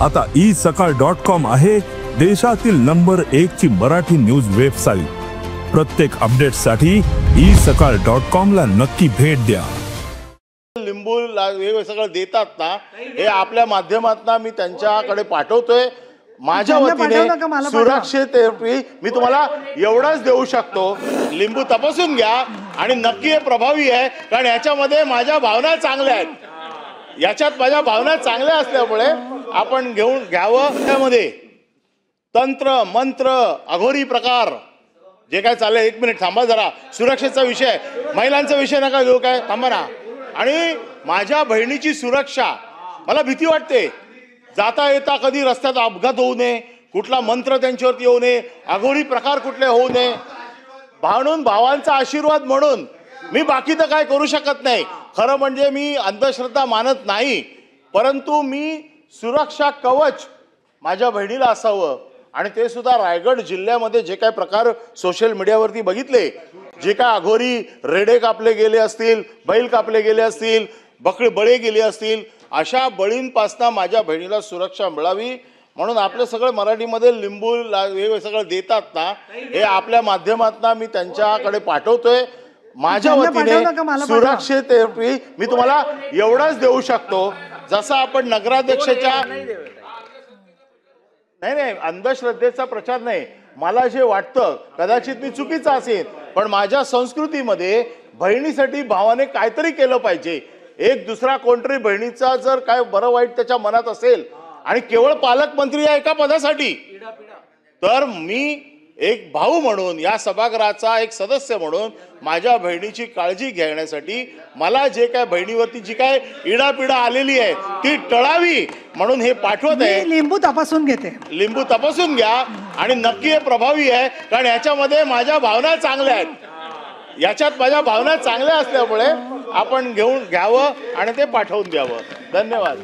आता isakal.com आहे देशातील नंबर 1 ची मराठी न्यूज वेबसाईट। प्रत्येक अपडेटसाठी isakal.com ला नक्की भेट द्या। लिंबू हे सगळं देतात ना, हे आपल्या माध्यमातून मी त्यांच्याकडे पाठवतोय। माझ्या वतीने सुरक्षेसाठी मी तुम्हाला एवढंच देऊ शकतो, लिंबू तपासून घ्या आणि नक्की हे प्रभावी आहे, कारण याच्यामध्ये माझ्या भावना चांगल्या आहेत। याच्यात माझ्या भावना चांगल्या असल्यामुळे आपण घ्यावं। त्यामध्ये तंत्र मंत्र अघोरी प्रकार जे काय चाललंय, एक मिनिट थांबा जरा, सुरक्षेचा विषय, महिलांचा विषय नका घेऊ, काय थांबा ना। आणि माझ्या बहिणीची सुरक्षा, मला भीती वाटते, जाता येता कधी रस्त्यात अपघात होऊ नये, कुठला मंत्र त्यांच्यावरती येऊ नये, अघोरी प्रकार कुठले होऊ नये, म्हणून भावांचा आशीर्वाद म्हणून मी बाकी तर काय करू शकत नाही। खरं म्हणजे मी अंधश्रद्धा मानत नाही, परंतु मी सुरक्षा कवच माझ्या बहिणीला असावं। आणि ते सुद्धा रायगड जिल्ह्यामध्ये जे काय प्रकार सोशल मीडियावरती बघितले, जे काय अघोरी रेडे कापले गेले असतील, बैल कापले गेले असतील, बळी गेले असतील, अशा बळींपासून माझ्या बहिणीला सुरक्षा मिळावी म्हणून आपलं सगळं मराठीमध्ये लिंबू हे सगळं देतात ना, हे आपल्या माध्यमातून मी त्यांच्याकडे पाठवतोय। माझ्या वतीने सुरक्षेसाठी मी तुम्हाला एवढंच देऊ शकतो, जसं आपण नगराध्यक्षाच्या नाही अंधश्रद्धेचा प्रचार नाही, मला जे वाटतं कदाचित मी चुकीचं असेल, पण माझ्या संस्कृतीमध्ये बहिणीसाठी भावाने काहीतरी केलं पाहिजे। एक दुसरा कोणतरी बहिणीचा जर काय बरं वाईट त्याच्या मनात असेल आणि केवळ पालकमंत्री या एका पदासाठी, तर मी एक भाऊ म्हणून, या सभागृहाचा एक सदस्य म्हणून माझ्या बहिणीची काळजी घेण्यासाठी मला जे काय बहिणीवरती जी काय इडापिडा आलेली आहे ती टळावी म्हणून हे पाठवत आहे। लिंबू तपासून घेते, लिंबू तपासून घ्या आणि नक्की हे प्रभावी आहे, कारण याच्यामध्ये माझ्या भावना चांगल्या आहेत। याच्यात माझ्या भावना चांगल्या असल्यामुळे आपण घ्यावं आणि ते पाठवून द्यावं। धन्यवाद।